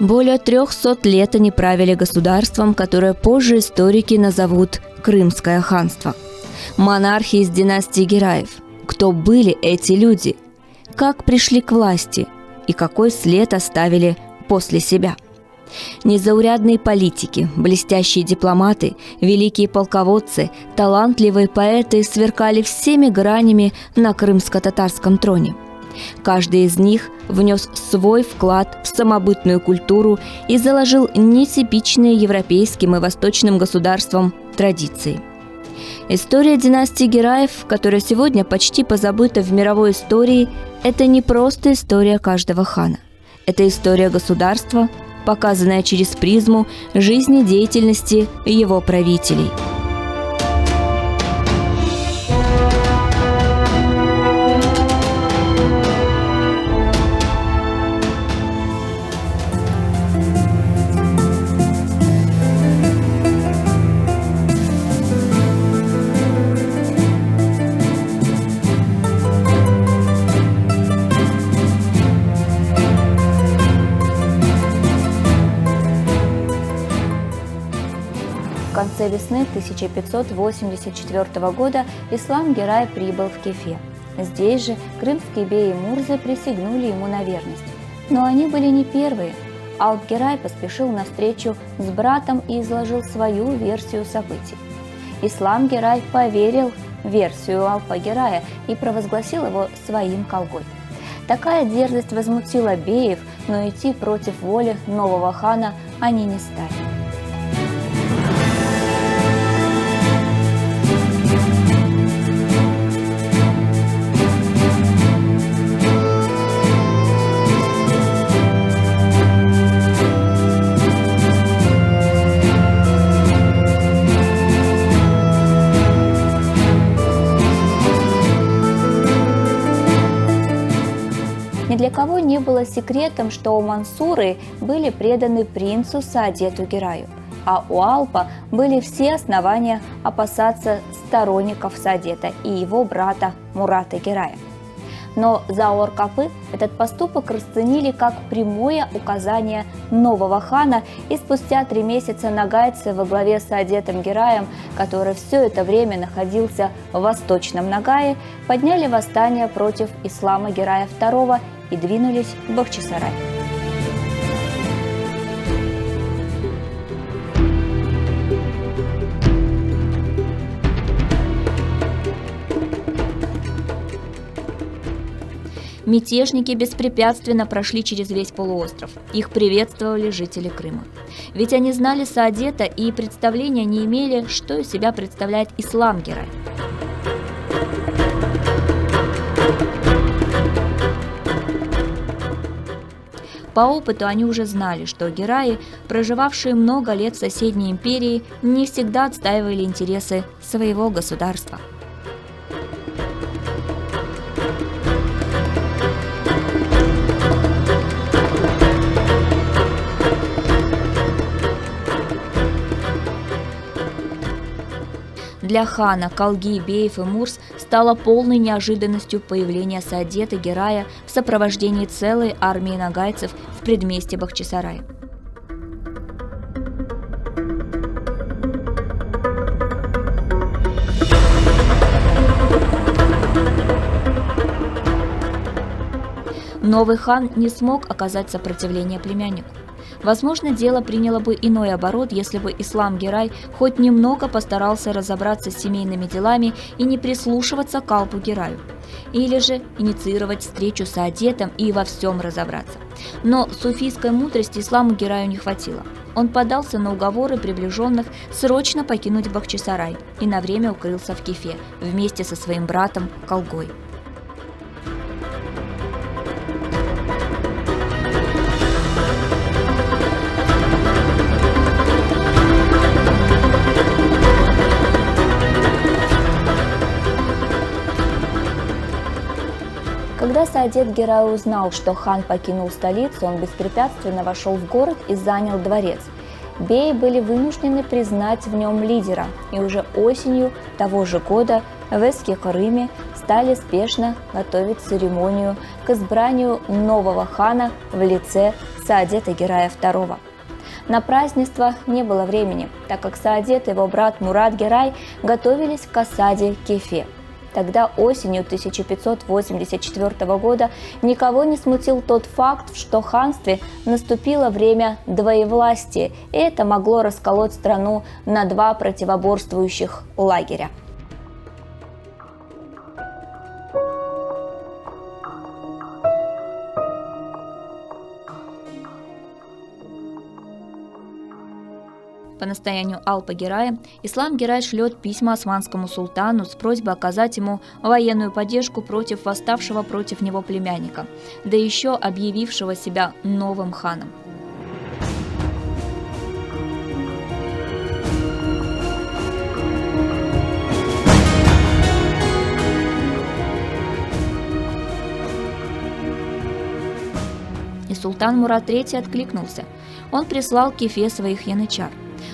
Более 300 лет они правили государством, которое позже историки назовут Крымское ханство. Монархи из династии Гераев. Кто были эти люди? Как пришли к власти? И какой след оставили после себя? Незаурядные политики, блестящие дипломаты, великие полководцы, талантливые поэты сверкали всеми гранями на крымско-татарском троне. Каждый из них внес свой вклад в самобытную культуру и заложил нетипичные европейским и восточным государствам традиции. История династии Гераев, которая сегодня почти позабыта в мировой истории, это не просто история каждого хана. Это история государства, показанная через призму жизнедеятельности его правителей. В конце весны 1584 года Ислам Герай прибыл в Кефе. Здесь же крымские беи и мурзы присягнули ему на верность. Но они были не первые. Алп-Герай поспешил навстречу с братом и изложил свою версию событий. Ислам Герай поверил в версию Алпа-Герая и провозгласил его своим колгой. Такая дерзость возмутила беев, но идти против воли нового хана они не стали. Ни для кого не было секретом, что мансуры были преданы принцу Саадету Гераю, а у Алпа были все основания опасаться сторонников Саадета и его брата Мурата Герая. Но Заор-Капы этот поступок расценили как прямое указание нового хана, и спустя 3 месяца нагайцы во главе с Саадетом Гераем, который все это время находился в Восточном Нагае, подняли восстание против Ислама Герая II и двинулись в Бахчисарай. Мятежники беспрепятственно прошли через весь полуостров. Их приветствовали жители Крыма. Ведь они знали Саадета и представления не имели, что из себя представляет Ислам Герай. По опыту они уже знали, что гераи, проживавшие много лет в соседней империи, не всегда отстаивали интересы своего государства. Для хана, Калги, беев и мурз стало полной неожиданностью появление Саадета Герая в сопровождении целой армии нагайцев в предместье Бахчисарая. Новый хан не смог оказать сопротивление племяннику. Возможно, дело приняло бы иной оборот, если бы Ислам Герай хоть немного постарался разобраться с семейными делами и не прислушиваться к Алпу Гераю. Или же инициировать встречу с Саадетом и во всем разобраться. Но суфийской мудрости Исламу Гераю не хватило. Он поддался на уговоры приближенных срочно покинуть Бахчисарай и на время укрылся в Кефе вместе со своим братом Калгой. Когда Саадет Герай узнал, что хан покинул столицу, он беспрепятственно вошел в город и занял дворец. Беи были вынуждены признать в нем лидера, и уже осенью того же года в Эски-Карыме стали спешно готовить церемонию к избранию нового хана в лице Саадета Герая II. На празднество не было времени, так как Саадет и его брат Мурад Герай готовились к осаде Кефе. Тогда осенью 1584 года никого не смутил тот факт, что в ханстве наступило время двоевластия, и это могло расколоть страну на два противоборствующих лагеря. По настоянию Алпа Герая, Ислам Герай шлет письма османскому султану с просьбой оказать ему военную поддержку против восставшего против него племянника, да еще объявившего себя новым ханом. И султан Мурад III откликнулся. Он прислал к Кефе своих янычар.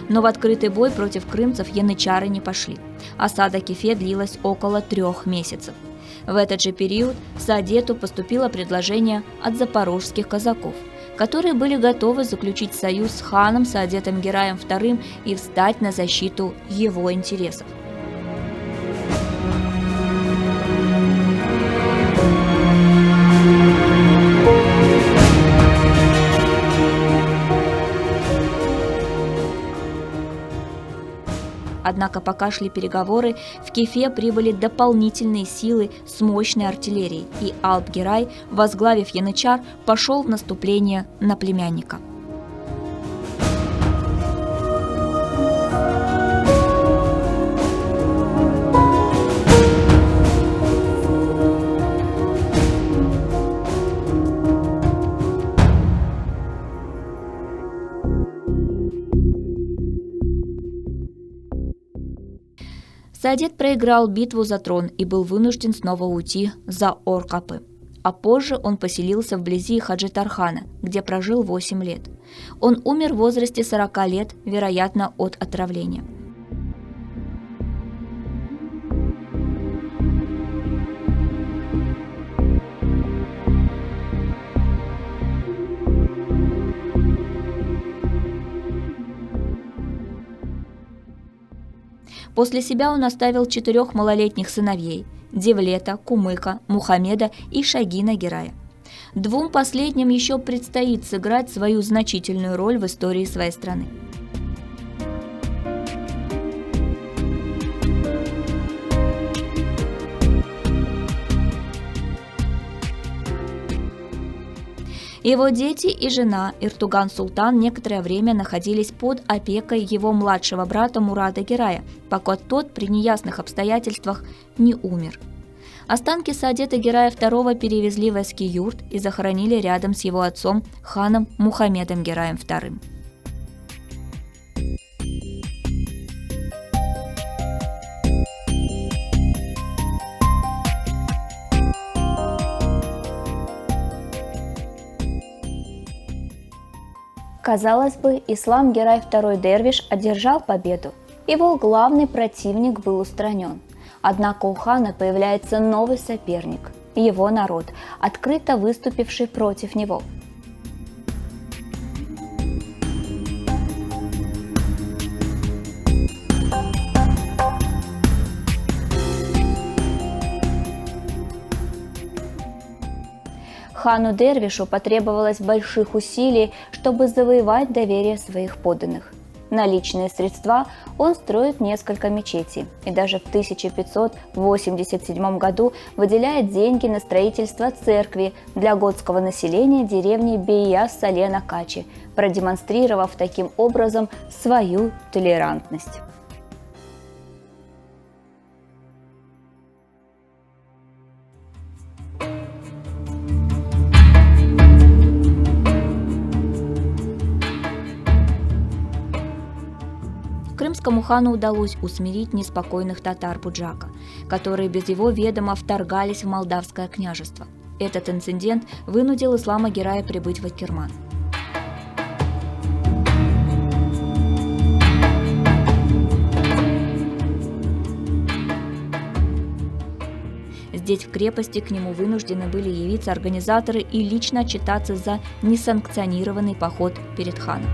Но в открытый бой против крымцев янычары не пошли. Осада Кефе длилась около 3 месяцев. В этот же период Саадету поступило предложение от запорожских казаков, которые были готовы заключить союз с ханом Саадетом Гераем II и встать на защиту его интересов. Однако пока шли переговоры, в Кефе прибыли дополнительные силы с мощной артиллерией, и Алп Герай, возглавив янычар, пошел в наступление на племянника. Саадет проиграл битву за трон и был вынужден снова уйти за Оркапы. А позже он поселился вблизи Хаджитархана, где прожил 8 лет. Он умер в возрасте 40 лет, вероятно, от отравления. После себя он оставил 4 малолетних сыновей – Девлета, Кумыка, Мухаммеда и Шагина Герая. 2 последним еще предстоит сыграть свою значительную роль в истории своей страны. Его дети и жена Иртуган-Султан некоторое время находились под опекой его младшего брата Мурада Герая, пока тот при неясных обстоятельствах не умер. Останки Саадета Герая II перевезли в Эски-Юрт и захоронили рядом с его отцом ханом Мухаммедом Гераем II. Казалось бы, Ислам Герай II Дервиш одержал победу. Его главный противник был устранен. Однако у хана появляется новый соперник – его народ, открыто выступивший против него. Хану Дервишу потребовалось больших усилий, чтобы завоевать доверие своих подданных. На личные средства он строит несколько мечетей и даже в 1587 году выделяет деньги на строительство церкви для готского населения деревни Бейяс-Сале-на-Качи, продемонстрировав таким образом свою толерантность. Крымскому хану удалось усмирить неспокойных татар Буджака, которые без его ведома вторгались в Молдавское княжество. Этот инцидент вынудил Ислама Герая прибыть в Акерман. Здесь, в крепости, к нему вынуждены были явиться организаторы и лично отчитаться за несанкционированный поход перед ханом.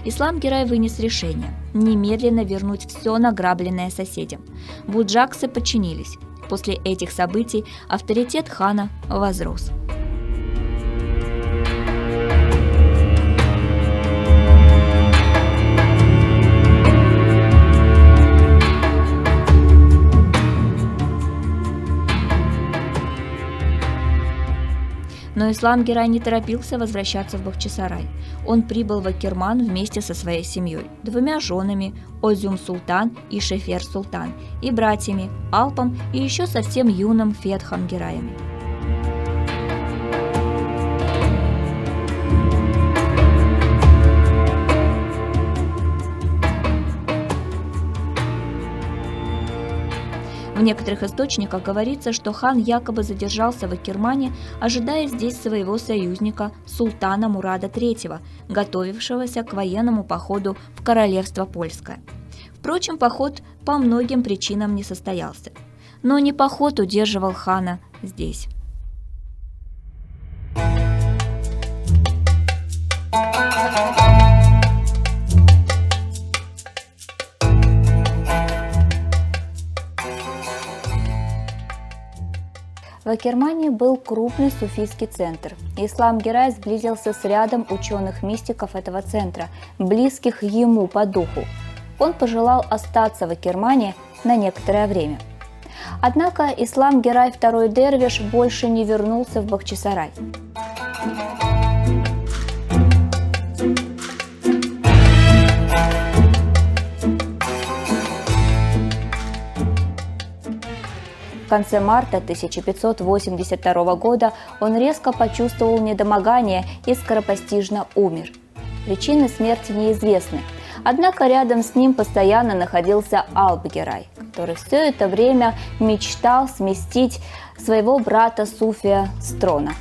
Ислам Герай вынес решение немедленно вернуть все награбленное соседям. Буджакцы подчинились. После этих событий авторитет хана возрос. Но Ислам Герай не торопился возвращаться в Бахчисарай. Он прибыл в Акерман вместе со своей семьей, 2 женами Озюм-Султан и Шефер-Султан, и братьями Алпом и еще совсем юным Фетхом Гераем. В некоторых источниках говорится, что хан якобы задержался в Акермане, ожидая здесь своего союзника султана Мурада III, готовившегося к военному походу в королевство Польское. Впрочем, поход по многим причинам не состоялся. Но не поход удерживал хана здесь. В Акермане был крупный суфийский центр. Ислам Герай сблизился с рядом ученых-мистиков этого центра, близких ему по духу. Он пожелал остаться в Акермане на некоторое время. Однако Ислам Герай II Дервиш больше не вернулся в Бахчисарай. В конце марта 1582 года он резко почувствовал недомогание и скоропостижно умер. Причины смерти неизвестны, однако рядом с ним постоянно находился Алп Герай, который все это время мечтал сместить своего брата Суфия с трона.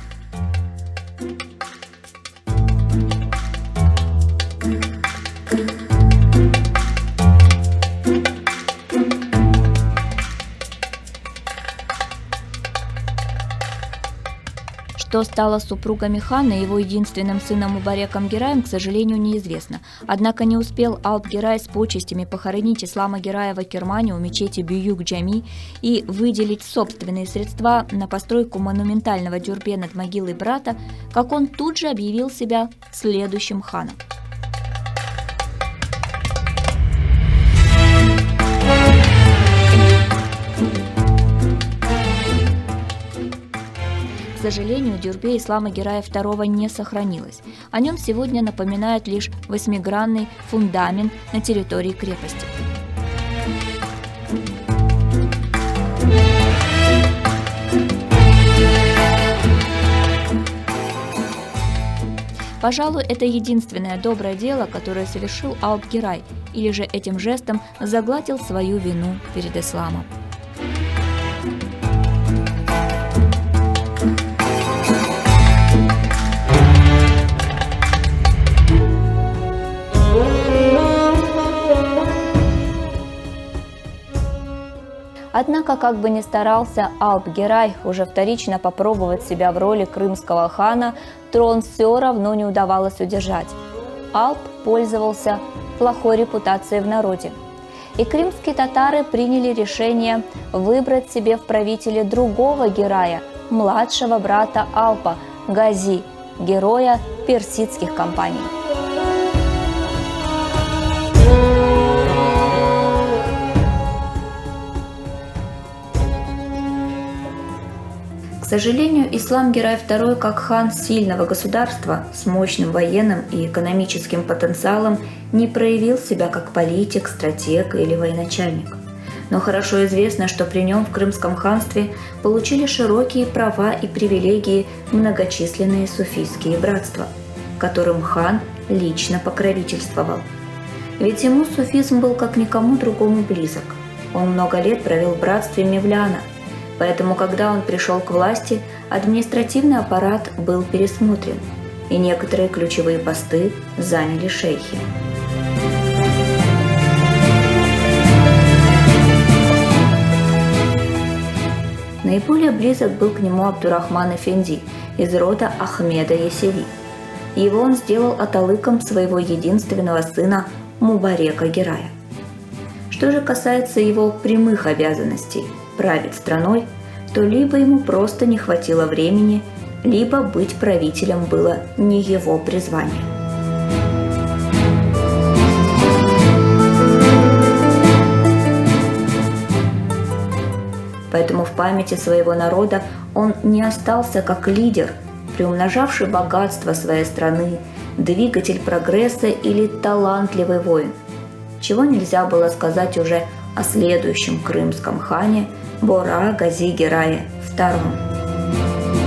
Что стало с супругами хана и его единственным сыном Мубареком Гераем, к сожалению, неизвестно. Однако не успел Алп Герай с почестями похоронить Ислама Герая в Акермане у мечети Бююк-Джами и выделить собственные средства на постройку монументального дюрбе над могилой брата, как он тут же объявил себя следующим ханом. К сожалению, дюрбе Ислама Герая II не сохранилось. О нем сегодня напоминает лишь 8-гранный фундамент на территории крепости. Пожалуй, это единственное доброе дело, которое совершил Алп Герай, или же этим жестом загладил свою вину перед исламом. Однако, как бы ни старался Алп Герай уже вторично попробовать себя в роли крымского хана, трон все равно не удавалось удержать. Алп пользовался плохой репутацией в народе. И крымские татары приняли решение выбрать себе в правители другого герая, младшего брата Алпа, Гази, героя персидских кампаний. К сожалению, ислам Герай II, как хан сильного государства с мощным военным и экономическим потенциалом, не проявил себя как политик, стратег или военачальник. Но хорошо известно, что при нем в Крымском ханстве получили широкие права и привилегии многочисленные суфийские братства, которым хан лично покровительствовал. Ведь ему суфизм был как никому другому близок. Он много лет провел в братстве Мевляна, поэтому, когда он пришел к власти, административный аппарат был пересмотрен, и некоторые ключевые посты заняли шейхи. Наиболее близок был к нему Абдурахман Эфенди из рода Ахмеда Есеви. Его он сделал аталыком своего единственного сына Мубарека Герая. Что же касается его прямых обязанностей править страной, то либо ему просто не хватило времени, либо быть правителем было не его призвание. Поэтому в памяти своего народа он не остался как лидер, приумножавший богатство своей страны, двигатель прогресса или талантливый воин, чего нельзя было сказать уже о следующем крымском хане Бора Гази Герае II.